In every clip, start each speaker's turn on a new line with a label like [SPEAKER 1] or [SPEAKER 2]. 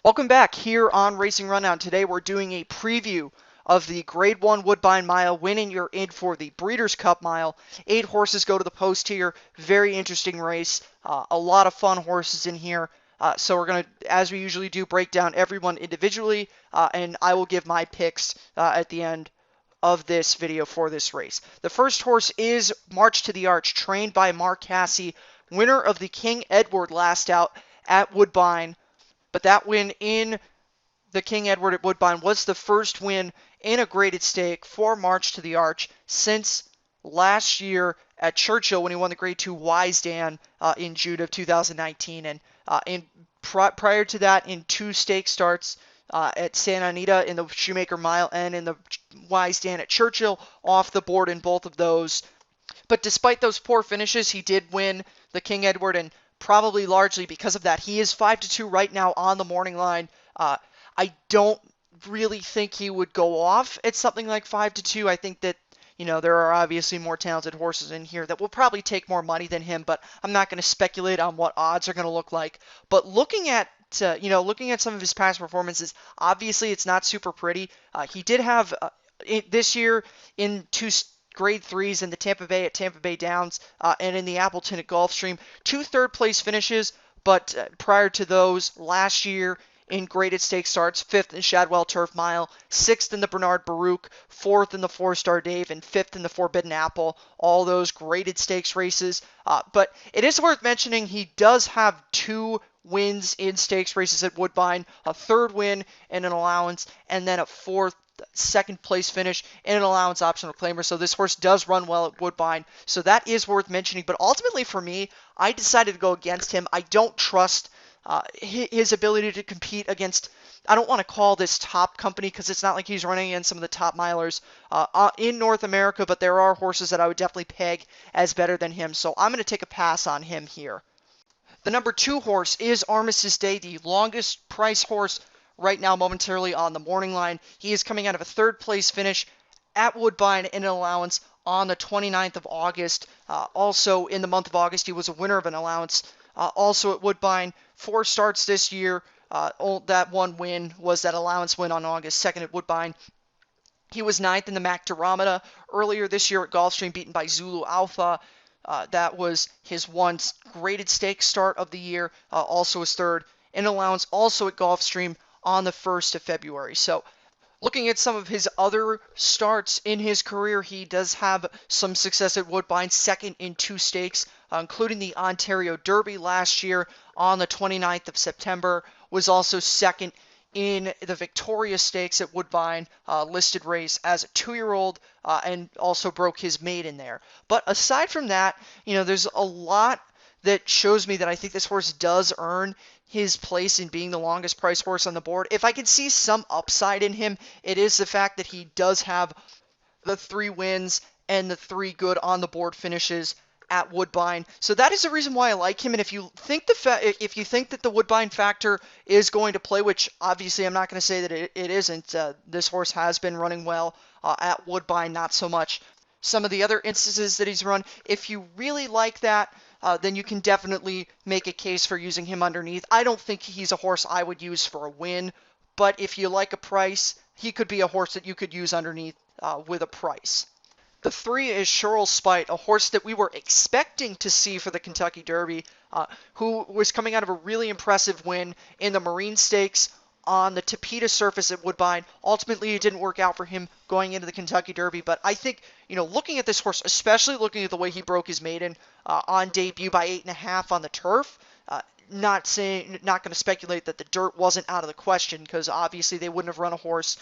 [SPEAKER 1] Welcome back here on Racing Rundown. Today we're doing a preview of the Grade 1 Woodbine Mile, winning you're in for the Breeders' Cup Mile. 8 horses go to the post here. Very interesting race. A lot of fun horses in here. So we're going to, as we usually do, break down everyone individually, and I will give my picks at the end of this video for this race. The first horse is March to the Arch, trained by Mark Casse, winner of the King Edward last out at Woodbine. But that win in the King Edward at Woodbine was the first win in a graded stake for March to the Arch since last year at Churchill when he won the Grade 2 Wisedan in June of 2019. And prior to that, in 2 stake starts at Santa Anita in the Shoemaker Mile and in the Wisedan at Churchill, off the board in both of those. But despite those poor finishes, he did win the King Edward, and probably largely because of that. He is 5-2 right now on the morning line. I don't really think he would go off at something like 5-2. I think that, there are obviously more talented horses in here that will probably take more money than him, but I'm not going to speculate on what odds are going to look like. But looking at some of his past performances, obviously it's not super pretty. He did have this year in 2 Grade 3s in the Tampa Bay at Tampa Bay Downs and in the Appleton at Gulfstream. 2 third-place finishes, but prior to those, last year in graded stake starts, 5th in Shadwell Turf Mile, 6th in the Bernard Baruch, 4th in the 4-Star Dave, and 5th in the Forbidden Apple. All those graded stakes races. But it is worth mentioning he does have 2 wins in stakes races at Woodbine, a 3rd win in an allowance, and then a 4th second place finish in an allowance optional claimer. So this horse does run well at Woodbine. So that is worth mentioning. But ultimately for me, I decided to go against him. I don't trust his ability to compete against, I don't want to call this top company because it's not like he's running against some of the top milers in North America, but there are horses that I would definitely peg as better than him. So I'm going to take a pass on him here. The number 2 horse is Armistice Day, the longest price horse right now momentarily on the morning line. He is coming out of a 3rd place finish at Woodbine in an allowance on the 29th of August. Also in the month of August, he was a winner of an allowance also at Woodbine. 4 starts this year. That one win was that allowance win on August 2nd at Woodbine. He was 9th in the MAC Diramata earlier this year at Gulfstream, beaten by Zulu Alpha. That was his one graded stake start of the year. Also his 3rd in allowance, also at Gulfstream on the 1st of February. So looking at some of his other starts in his career, he does have some success at Woodbine, 2nd in 2 stakes, including the Ontario Derby last year on the 29th of September, was also 2nd in the Victoria Stakes at Woodbine, listed race as a 2-year-old, and also broke his maiden there. But aside from that, there's a lot that shows me that I think this horse does earn his place in being the longest price horse on the board. If I can see some upside in him, it is the fact that he does have the 3 wins and the 3 good on the board finishes at Woodbine. So that is the reason why I like him. And if you think that the Woodbine factor is going to play, which obviously I'm not going to say that it isn't. This horse has been running well at Woodbine, not so much some of the other instances that he's run. If you really like that, then you can definitely make a case for using him underneath. I don't think he's a horse I would use for a win, but if you like a price, he could be a horse that you could use underneath with a price. The 3 is Cheryl Spite, a horse that we were expecting to see for the Kentucky Derby, who was coming out of a really impressive win in the Marine Stakes on the Tapeta surface at Woodbine. Ultimately, it didn't work out for him going into the Kentucky Derby, but I think, looking at this horse, especially looking at the way he broke his maiden on debut by 8.5 on the turf, not going to speculate that the dirt wasn't out of the question, because obviously they wouldn't have run a horse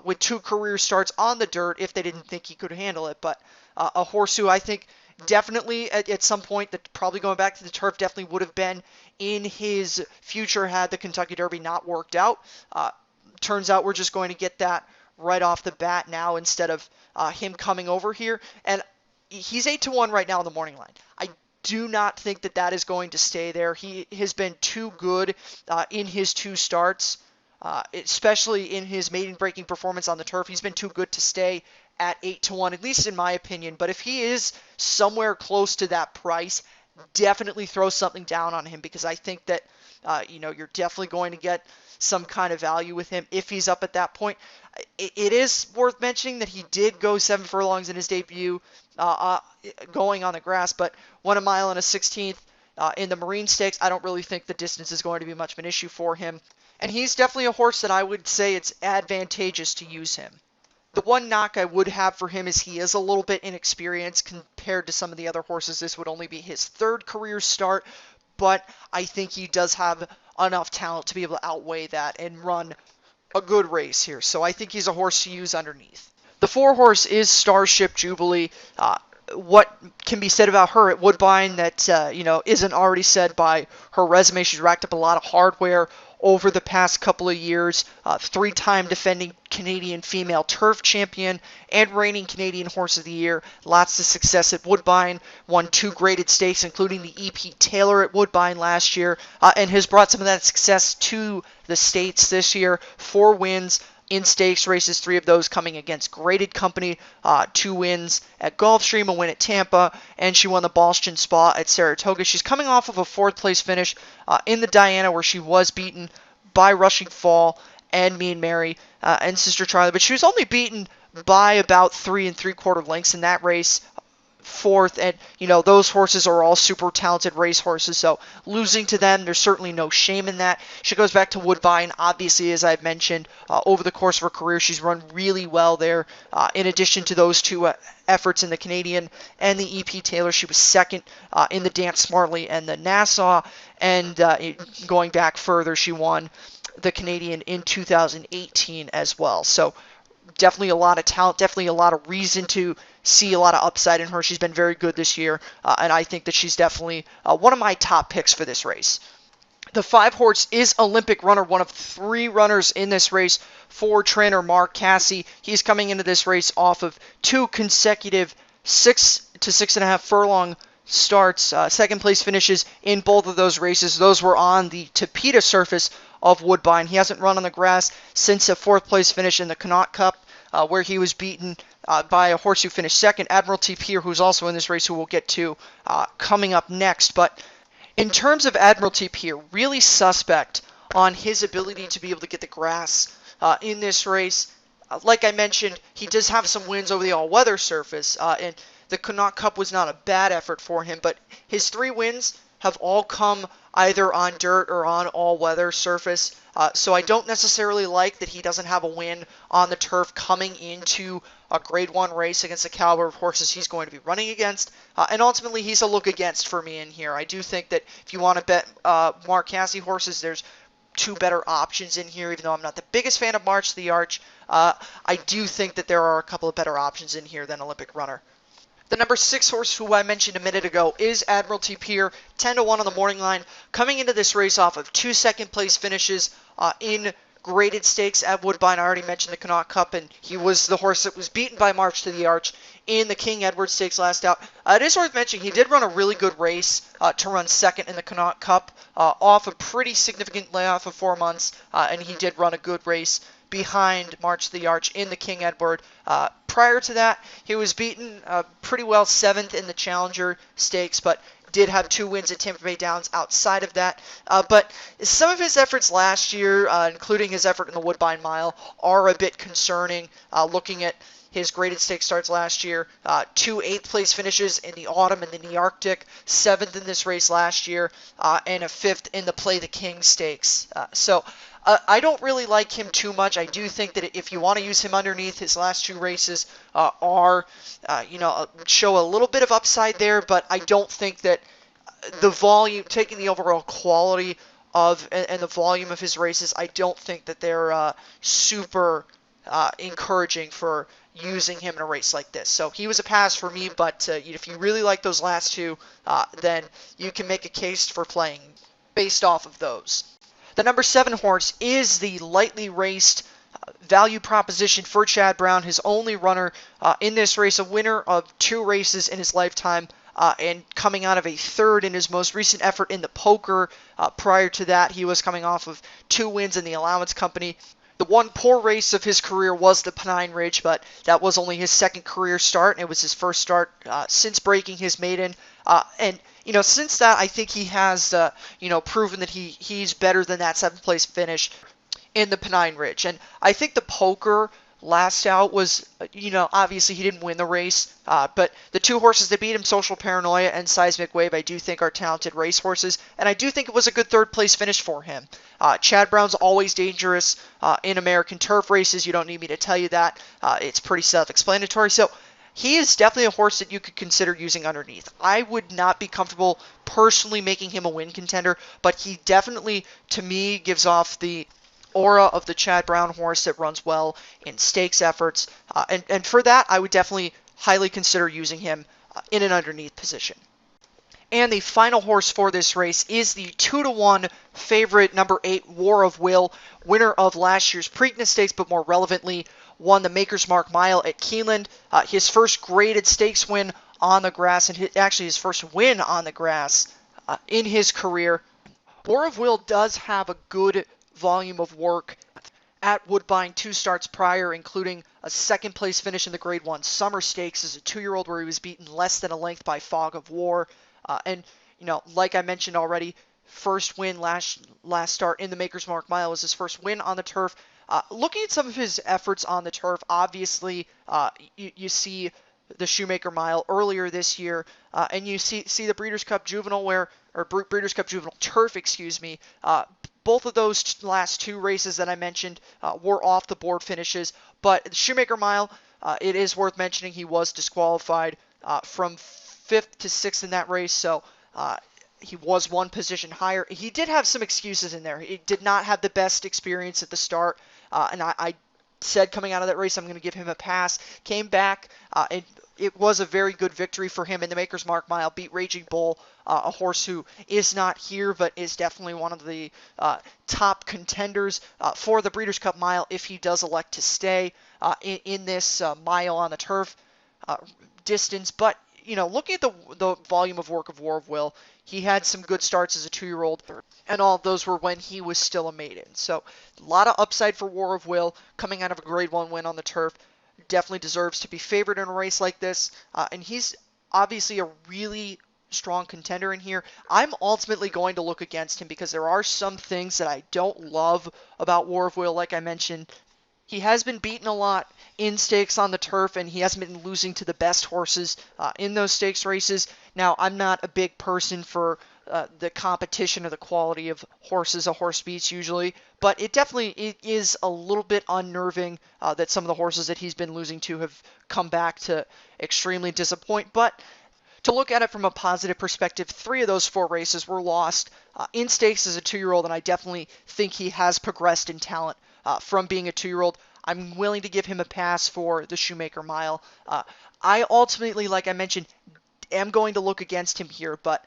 [SPEAKER 1] with 2 career starts on the dirt if they didn't think he could handle it. But a horse who I think definitely at some point, that probably going back to the turf, definitely would have been in his future had the Kentucky Derby not worked out. Turns out we're just going to get that right off the bat now instead of him coming over here. And he's 8-1 right now on the morning line. I do not think that is going to stay there. He has been too good in his 2 starts, especially in his maiden-breaking performance on the turf. He's been too good to stay at 8-1, at least in my opinion. But if he is somewhere close to that price, definitely throw something down on him, because I think that You're definitely going to get some kind of value with him if he's up at that point. It is worth mentioning that he did go 7 furlongs in his debut, going on the grass, but won a mile and a 16th in the Marine Stakes. I don't really think the distance is going to be much of an issue for him. And he's definitely a horse that I would say it's advantageous to use him. The one knock I would have for him is he is a little bit inexperienced compared to some of the other horses. This would only be his third career start, but I think he does have enough talent to be able to outweigh that and run a good race here. So I think he's a horse to use underneath. The 4 horse is Starship Jubilee. What can be said about her at Woodbine that isn't already said by her resume? She's racked up a lot of hardware over the past couple of years. 3-time defending Canadian female turf champion and reigning Canadian Horse of the Year. Lots of success at Woodbine. Won 2 graded stakes, including the E.P. Taylor at Woodbine last year, and has brought some of that success to the States this year. 4 wins in stakes races, 3 of those coming against graded company, 2 wins at Gulfstream, a win at Tampa, and she won the Boston Spa at Saratoga. She's coming off of a 4th place finish in the Diana, where she was beaten by Rushing Fall and Mean Mary and Sister Charlie, but she was only beaten by about 3 3/4 lengths in that race. 4th, and those horses are all super talented race horses, so losing to them, there's certainly no shame in that. She goes back to Woodbine, obviously, as I've mentioned, over the course of her career. She's run really well there. In addition to those 2 efforts in the Canadian and the E.P. Taylor, she was 2nd in the Dance Smartly and the Nassau, and going back further, she won the Canadian in 2018 as well. So definitely a lot of talent, definitely a lot of reason to see a lot of upside in her. She's been very good this year, and I think that she's definitely one of my top picks for this race. The 5 horse is Olympic Runner, one of 3 runners in this race for trainer Mark Casse. He's coming into this race off of 2 consecutive 6 to 6.5 furlong starts, 2nd place finishes in both of those races. Those were on the Tapeta surface of Woodbine. He hasn't run on the grass since a 4th place finish in the Connaught Cup, where he was beaten by a horse who finished 2nd, Admiralty Pier, who's also in this race, who we'll get to coming up next. But in terms of Admiralty Pier, really suspect on his ability to be able to get the grass in this race. Like I mentioned, he does have some wins over the all-weather surface, and the Connaught Cup was not a bad effort for him, but his 3 wins have all come either on dirt or on all-weather surface. So I don't necessarily like that he doesn't have a win on the turf coming into a Grade 1 race against the caliber of horses he's going to be running against. And ultimately, he's a look against for me in here. I do think that if you want to bet Mark Casse horses, there's 2 better options in here, even though I'm not the biggest fan of March to the Arch. I do think that there are a couple of better options in here than Olympic Runner. The number 6 horse, who I mentioned a minute ago, is Admiralty Pier, 10 to 1 on the morning line, coming into this race off of 2 second-place finishes in graded stakes at Woodbine. I already mentioned the Connaught Cup, and he was the horse that was beaten by March to the Arch in the King Edward Stakes last out. It is worth mentioning he did run a really good race to run 2nd in the Connaught Cup off a pretty significant layoff of 4 months, and he did run a good race behind March to the Arch in the King Edward. Prior to that, he was beaten pretty well 7th in the Challenger Stakes, but did have 2 wins at Tampa Bay Downs outside of that. But some of his efforts last year, including his effort in the Woodbine Mile, are a bit concerning. Looking at his graded stakes starts last year, 2 8th-place finishes in the Autumn and the Nearctic, 7th in this race last year, and a 5th in the Play the King Stakes. So I don't really like him too much. I do think that if you want to use him underneath, his last 2 races show a little bit of upside there, but I don't think that the volume, taking the overall quality of and the volume of his races, I don't think that they're super encouraging for using him in a race like this. So he was a pass for me, but if you really like those last 2, then you can make a case for playing based off of those. The number 7 horse is the lightly raced value proposition for Chad Brown, his only runner in this race, a winner of 2 races in his lifetime, and coming out of a 3rd in his most recent effort in the Poker. Prior to that, he was coming off of 2 wins in the Allowance Company. The one poor race of his career was the Pennine Ridge, but that was only his 2nd career start, and it was his first start since breaking his maiden. And Since that, I think he has, proven that he's better than that seventh place finish in the Pennine Ridge. And I think the poker last out was, obviously he didn't win the race, but the two horses that beat him, Social Paranoia and Seismic Wave, I do think are talented racehorses, and I do think it was a good third place finish for him. Chad Brown's always dangerous in American turf races. You don't need me to tell you that. It's pretty self-explanatory. So he is definitely a horse that you could consider using underneath. I would not be comfortable personally making him a win contender, but he definitely, to me, gives off the aura of the Chad Brown horse that runs well in stakes efforts. And for that, I would definitely highly consider using him in an underneath position. And the final horse for this race is the 2-1 favorite, number 8, War of Will, winner of last year's Preakness Stakes, but more relevantly, won the Maker's Mark Mile at Keeneland. His first graded stakes win on the grass, and actually his first win on the grass in his career. War of Will does have a good volume of work at Woodbine 2 starts prior, including a second place finish in the Grade 1 Summer Stakes as a 2-year-old where he was beaten less than a length by Fog of War. And like I mentioned already, first win last start in the Maker's Mark Mile was his first win on the turf. Looking at some of his efforts on the turf, obviously you see the Shoemaker Mile earlier this year, and you see the Breeders' Cup Juvenile Breeders' Cup Juvenile Turf, both of those last two races that I mentioned were off the board finishes, but the Shoemaker Mile, it is worth mentioning he was disqualified from 5th to 6th in that race, so he was one position higher. He did have some excuses in there. He did not have the best experience at the start, and I said coming out of that race I'm going to give him a pass. Came back, and it was a very good victory for him in the Maker's Mark Mile. Beat Raging Bull, a horse who is not here but is definitely one of the top contenders for the Breeders' Cup Mile if he does elect to stay in this mile on the turf distance. But looking at the volume of work of War of Will, he had some good starts as a 2-year-old, and all of those were when he was still a maiden. So a lot of upside for War of Will coming out of a Grade 1 win on the turf. Definitely deserves to be favored in a race like this, and he's obviously a really strong contender in here. I'm ultimately going to look against him because there are some things that I don't love about War of Will. Like I mentioned, he has been beaten a lot in stakes on the turf, and he hasn't been losing to the best horses in those stakes races. Now, I'm not a big person for the competition or the quality of horses a horse beats usually, but it is a little bit unnerving that some of the horses that he's been losing to have come back to extremely disappoint. But to look at it from a positive perspective, 3 of those 4 races were lost in stakes as a 2-year-old, and I definitely think he has progressed in talent from being a 2-year-old. I'm willing to give him a pass for the Shoemaker Mile. I ultimately, like I mentioned, am going to look against him here, but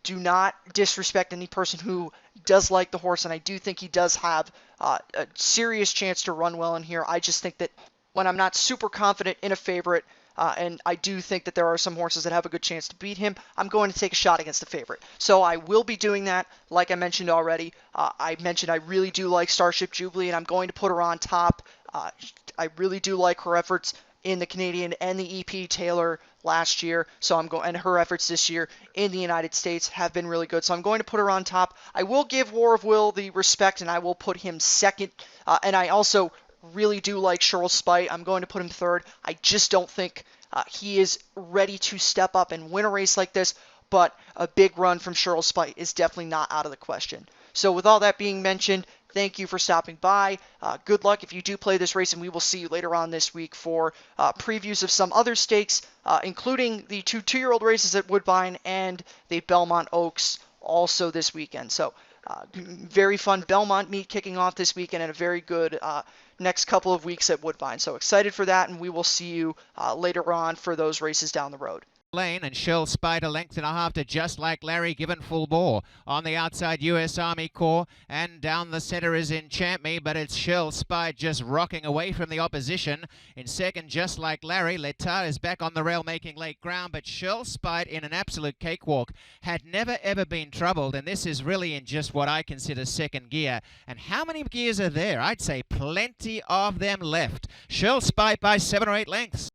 [SPEAKER 1] do not disrespect any person who does like the horse, and I do think he does have a serious chance to run well in here. I just think that when I'm not super confident in a favorite, and I do think that there are some horses that have a good chance to beat him, I'm going to take a shot against the favorite. So I will be doing that, like I mentioned already. I mentioned I really do like Starship Jubilee, and I'm going to put her on top. I really do like her efforts in the Canadian and the EP Taylor last year, and her efforts this year in the United States have been really good. So I'm going to put her on top. I will give War of Will the respect, and I will put him second. And I also really do like Cheryl Spite. I'm going to put him third. I just don't think he is ready to step up and win a race like this, but a big run from Cheryl Spite is definitely not out of the question. So with all that being mentioned, thank you for stopping by. Good luck if you do play this race, and we will see you later on this week for previews of some other stakes, including the 2-year-old races at Woodbine and the Belmont Oaks also this weekend. So very fun Belmont meet kicking off this weekend, and a very good next couple of weeks at Woodbine. So excited for that, and we will see you later on for those races down the road.
[SPEAKER 2] Lane and Cheryl Spite a length and a half to Just Like Larry, given full bore. On the outside, US Army Corps, and down the centre is Enchant Me, but it's Cheryl Spite just rocking away from the opposition. In second, Just Like Larry. Letard is back on the rail making late ground, but Cheryl Spite in an absolute cakewalk had never ever been troubled, and this is really in just what I consider second gear. And how many gears are there? I'd say plenty of them left. Cheryl Spite by 7 or 8 lengths.